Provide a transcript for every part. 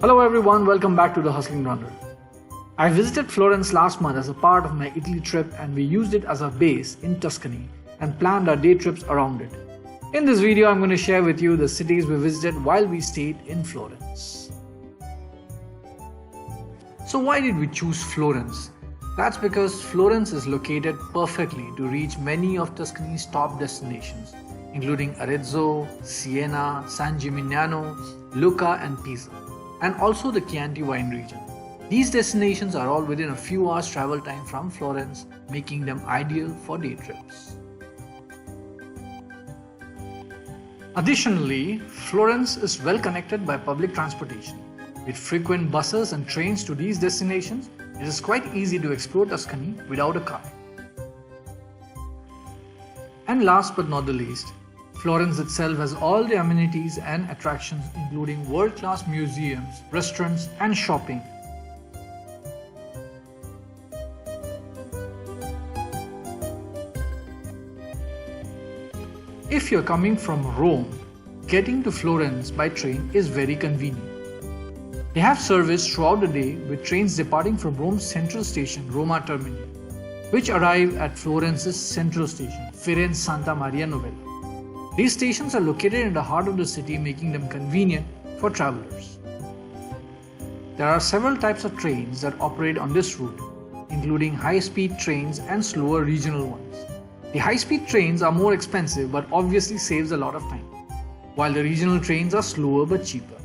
Hello everyone, welcome back to the Hustling Runner. I visited Florence last month as a part of my Italy trip and we used it as our base in Tuscany and planned our day trips around it. In this video, I'm going to share with you the cities we visited while we stayed in Florence. So why did we choose Florence? That's because Florence is located perfectly to reach many of Tuscany's top destinations, including Arezzo, Siena, San Gimignano, Lucca and Pisa, and also the Chianti wine region. These destinations are all within a few hours travel time from Florence, making them ideal for day trips. Additionally, Florence is well connected by public transportation. With frequent buses and trains to these destinations, it is quite easy to explore Tuscany without a car. And last but not the least, Florence itself has all the amenities and attractions including world-class museums, restaurants and shopping. If you're coming from Rome, getting to Florence by train is very convenient. They have service throughout the day with trains departing from Rome's central station, Roma Termini, which arrive at Florence's central station, Firenze Santa Maria Novella. These stations are located in the heart of the city, making them convenient for travelers. There are several types of trains that operate on this route, including high-speed trains and slower regional ones. The high-speed trains are more expensive but obviously saves a lot of time, while the regional trains are slower but cheaper.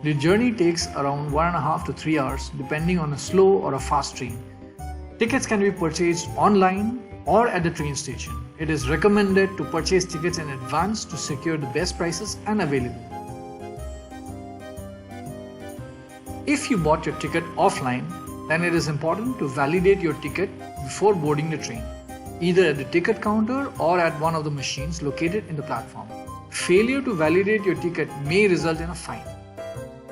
The journey takes around 1.5 to 3 hours depending on a slow or a fast train. Tickets can be purchased online or at the train station. It is recommended to purchase tickets in advance to secure the best prices and availability. If you bought your ticket offline, then it is important to validate your ticket before boarding the train, either at the ticket counter or at one of the machines located in the platform. Failure to validate your ticket may result in a fine.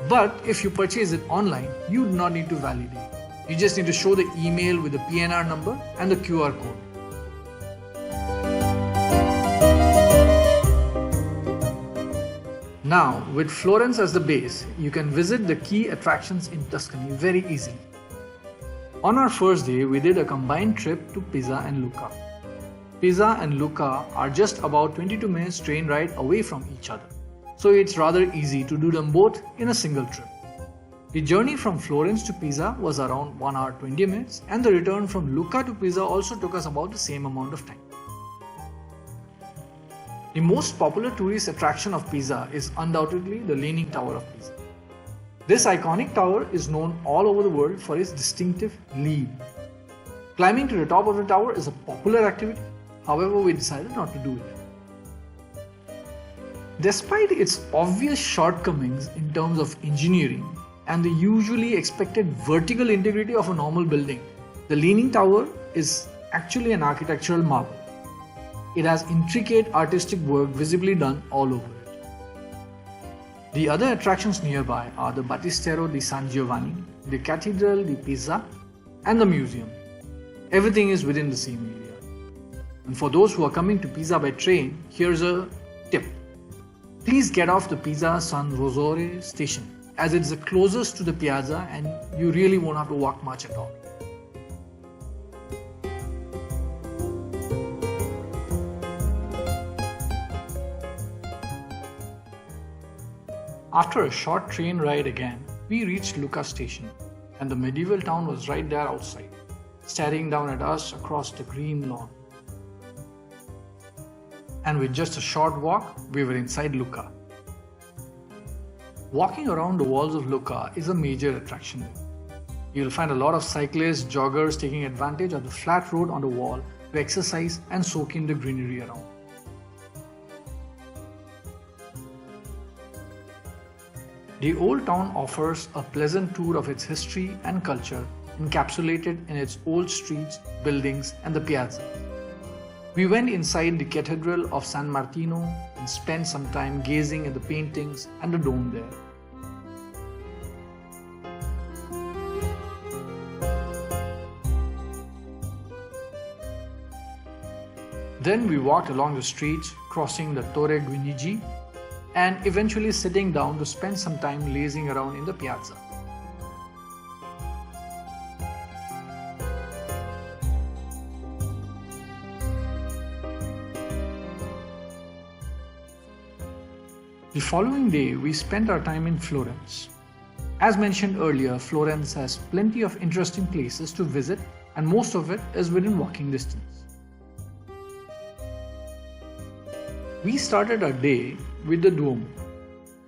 But if you purchase it online, you do not need to validate. You just need to show the email with the PNR number and the QR code. Now, with Florence as the base, you can visit the key attractions in Tuscany very easily. On our first day, we did a combined trip to Pisa and Lucca. Pisa and Lucca are just about 22 minutes train ride away from each other, so it's rather easy to do them both in a single trip. The journey from Florence to Pisa was around 1 hour 20 minutes and the return from Lucca to Pisa also took us about the same amount of time. The most popular tourist attraction of Pisa is undoubtedly the Leaning Tower of Pisa. This iconic tower is known all over the world for its distinctive lean. Climbing to the top of the tower is a popular activity, however we decided not to do it. Despite its obvious shortcomings in terms of engineering and the usually expected vertical integrity of a normal building, the Leaning Tower is actually an architectural marvel. It has intricate artistic work visibly done all over it. The other attractions nearby are the Battistero di San Giovanni, the Cathedral di Pisa, and the museum. Everything is within the same area. And for those who are coming to Pisa by train, here's a tip. Please get off the Pisa San Rosore station, as it's the closest to the piazza and you really won't have to walk much at all. After a short train ride again, we reached Lucca station and the medieval town was right there outside, staring down at us across the green lawn. And with just a short walk, we were inside Lucca. Walking around the walls of Lucca is a major attraction. You'll find a lot of cyclists, joggers taking advantage of the flat road on the wall to exercise and soak in the greenery around. The old town offers a pleasant tour of its history and culture, encapsulated in its old streets, buildings, and the piazza. We went inside the Cathedral of San Martino and spent some time gazing at the paintings and the dome there. Then we walked along the streets, crossing the Torre Guinigi and eventually sitting down to spend some time lazing around in the piazza. The following day, we spent our time in Florence. As mentioned earlier, Florence has plenty of interesting places to visit, and most of it is within walking distance. We started our day with the Duomo.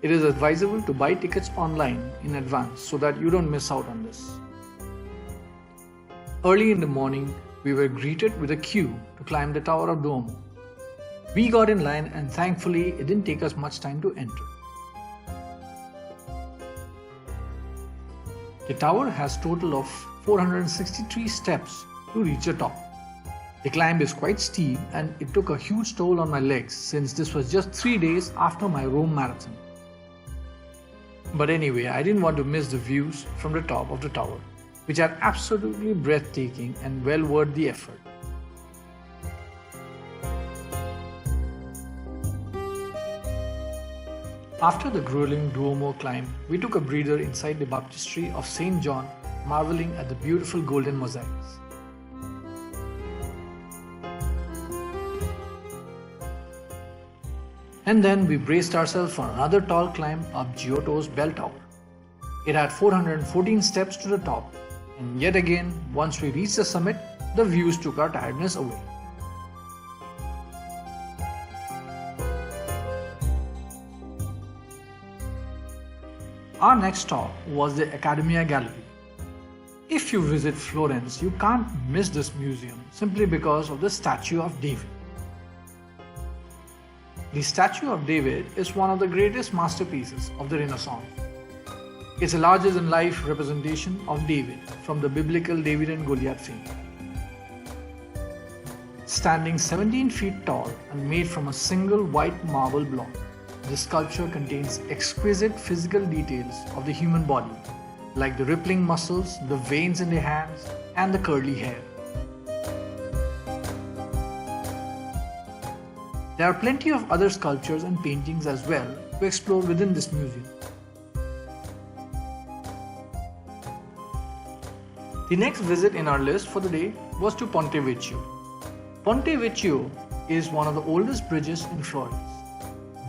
It is advisable to buy tickets online in advance so that you don't miss out on this. Early in the morning, we were greeted with a queue to climb the Tower of Duomo. We got in line and thankfully it didn't take us much time to enter. The tower has a total of 463 steps to reach the top. The climb is quite steep and it took a huge toll on my legs since this was just 3 days after my Rome marathon. But anyway, I didn't want to miss the views from the top of the tower, which are absolutely breathtaking and well worth the effort. After the grueling Duomo climb, we took a breather inside the baptistry of St. John, marveling at the beautiful golden mosaics. And then we braced ourselves for another tall climb up Giotto's bell tower. It had 414 steps to the top, and yet again, once we reached the summit, the views took our tiredness away. Our next stop was the Accademia Gallery. If you visit Florence, you can't miss this museum simply because of the statue of David. The statue of David is one of the greatest masterpieces of the Renaissance. It's a larger-than-life representation of David from the biblical David and Goliath fame. Standing 17 feet tall and made from a single white marble block, this sculpture contains exquisite physical details of the human body, like the rippling muscles, the veins in the hands, and the curly hair. There are plenty of other sculptures and paintings as well to explore within this museum. The next visit in our list for the day was to Ponte Vecchio. Ponte Vecchio is one of the oldest bridges in Florence.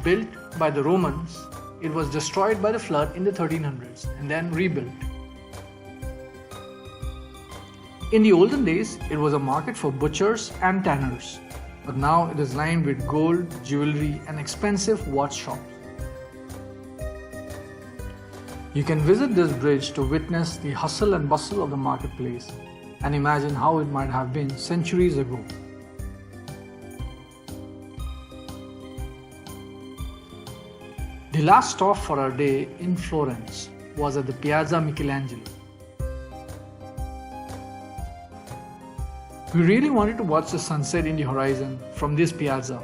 Built by the Romans, it was destroyed by the flood in the 1300s and then rebuilt. In the olden days, it was a market for butchers and tanners, but now it is lined with gold, jewelry, and expensive watch shops. You can visit this bridge to witness the hustle and bustle of the marketplace and imagine how it might have been centuries ago. The last stop for our day in Florence was at the Piazza Michelengelo. We really wanted to watch the sunset in the horizon from this piazza.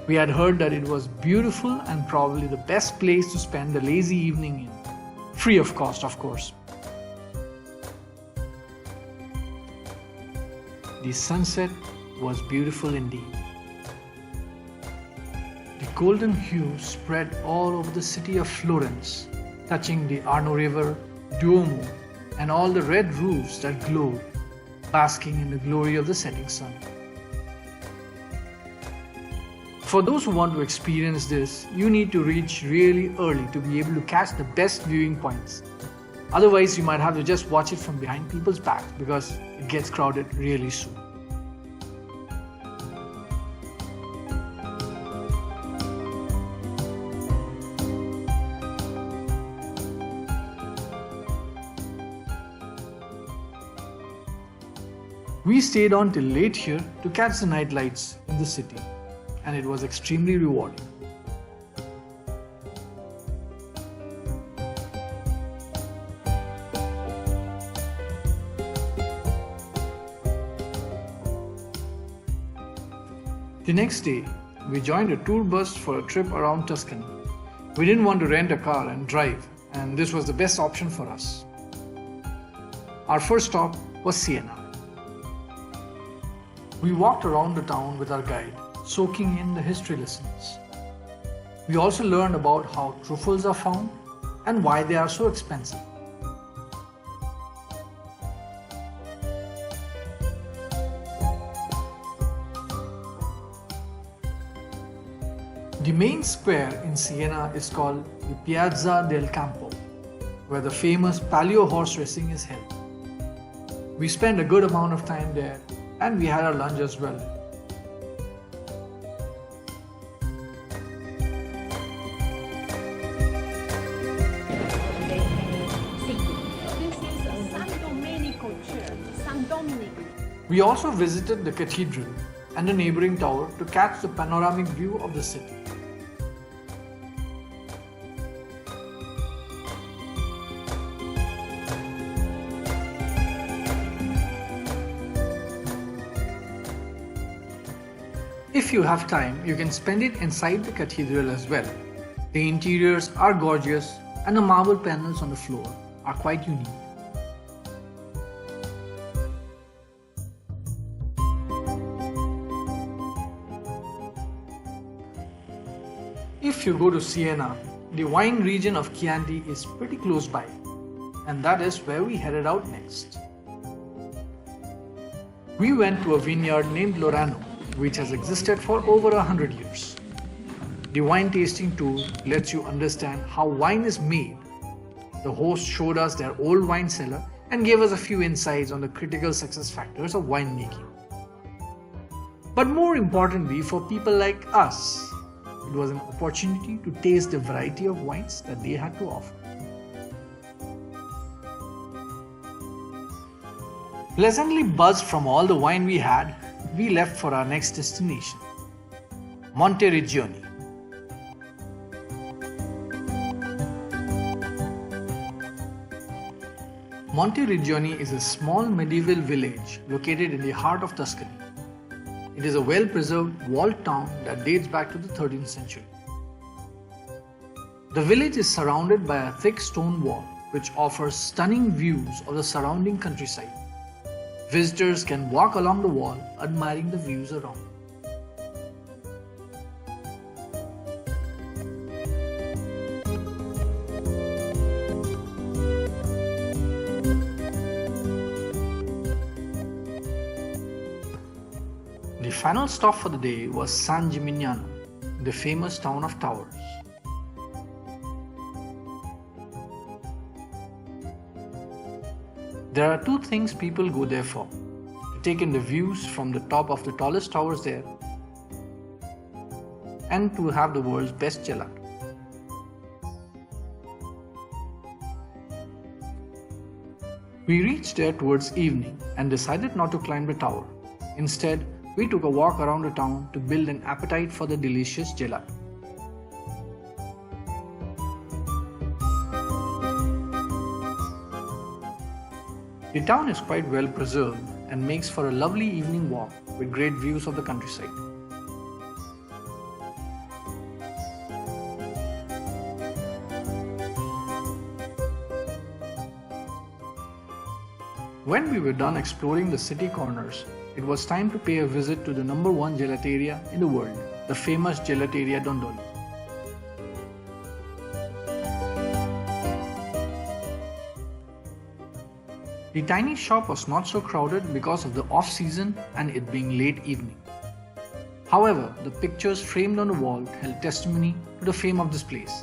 We had heard that it was beautiful and probably the best place to spend a lazy evening in, free of cost, of course. The sunset was beautiful indeed. The golden hue spread all over the city of Florence, touching the Arno River, Duomo, and all the red roofs that glowed, basking in the glory of the setting sun. For those who want to experience this, you need to reach really early to be able to catch the best viewing points. Otherwise, you might have to just watch it from behind people's backs because it gets crowded really soon. We stayed on till late here to catch the night lights in the city, and it was extremely rewarding. The next day, we joined a tour bus for a trip around Tuscany. We didn't want to rent a car and drive, and this was the best option for us. Our first stop was Siena. We walked around the town with our guide, soaking in the history lessons. We also learned about how truffles are found and why they are so expensive. The main square in Siena is called the Piazza del Campo, where the famous palio horse racing is held. We spent a good amount of time there and we had our lunch as well. We also visited the cathedral and the neighboring tower to catch the panoramic view of the city. If you have time, you can spend it inside the cathedral as well. The interiors are gorgeous and the marble panels on the floor are quite unique. If you go to Siena, the wine region of Chianti is pretty close by, and that is where we headed out next. We went to a vineyard named Lorano, which has existed for over 100 years. The wine tasting tour lets you understand how wine is made. The host showed us their old wine cellar and gave us a few insights on the critical success factors of winemaking. But more importantly, for people like us, it was an opportunity to taste the variety of wines that they had to offer. Pleasantly buzzed from all the wine we had, we left for our next destination, Monteriggioni. Monteriggioni is a small medieval village located in the heart of Tuscany. It is a well-preserved walled town that dates back to the 13th century. The village is surrounded by a thick stone wall which offers stunning views of the surrounding countryside. Visitors can walk along the wall admiring the views around. The final stop for the day was San Gimignano, the famous town of towers. There are two things people go there for: to take in the views from the top of the tallest towers there and to have the world's best gelato. We reached there towards evening and decided not to climb the tower. Instead, we took a walk around the town to build an appetite for the delicious gelato. The town is quite well preserved and makes for a lovely evening walk with great views of the countryside. When we were done exploring the city corners, it was time to pay a visit to the #1 gelateria in the world, the famous Gelateria Dondoli. The tiny shop was not so crowded because of the off-season and it being late evening. However, the pictures framed on the wall held testimony to the fame of this place.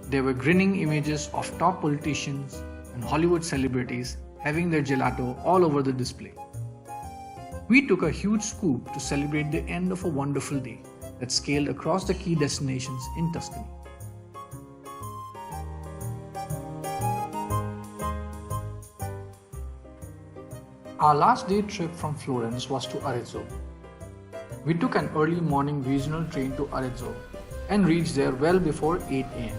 There were grinning images of top politicians and Hollywood celebrities having their gelato all over the display. We took a huge scoop to celebrate the end of a wonderful day that scaled across the key destinations in Tuscany. Our last day trip from Florence was to Arezzo. We took an early morning regional train to Arezzo and reached there well before 8 a.m.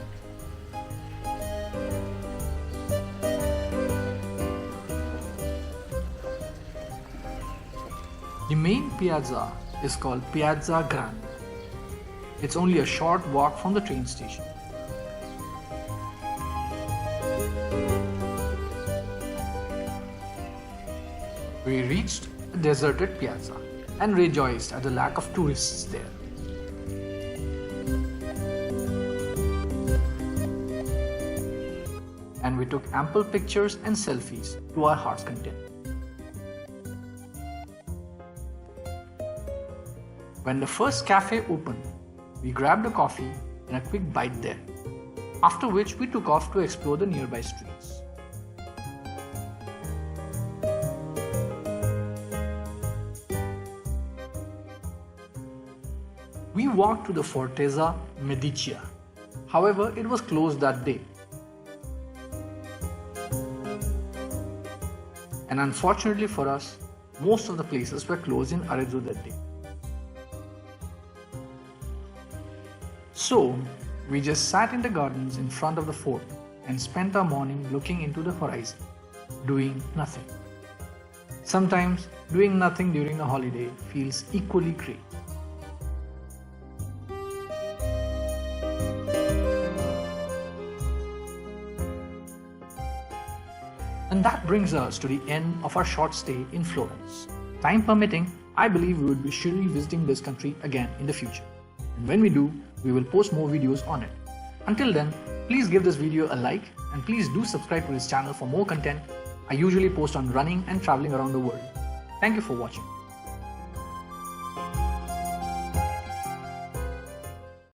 The main piazza is called Piazza Grande. It's only a short walk from the train station. We reached a deserted piazza and rejoiced at the lack of tourists there. and we took ample pictures and selfies to our heart's content. When the first cafe opened, we grabbed a coffee and a quick bite there, after which we took off to explore the nearby streets. We walked to the Fortezza Medicea. However, it was closed that day. And unfortunately for us, most of the places were closed in Arezzo that day. So, we just sat in the gardens in front of the fort and spent our morning looking into the horizon, doing nothing. Sometimes, doing nothing during a holiday feels equally great. And that brings us to the end of our short stay in Florence. Time permitting, I believe we would be surely visiting this country again in the future. And when we do, we will post more videos on it. Until then, please give this video a like and please do subscribe to this channel for more content. I usually post on running and traveling around the world. Thank you for watching.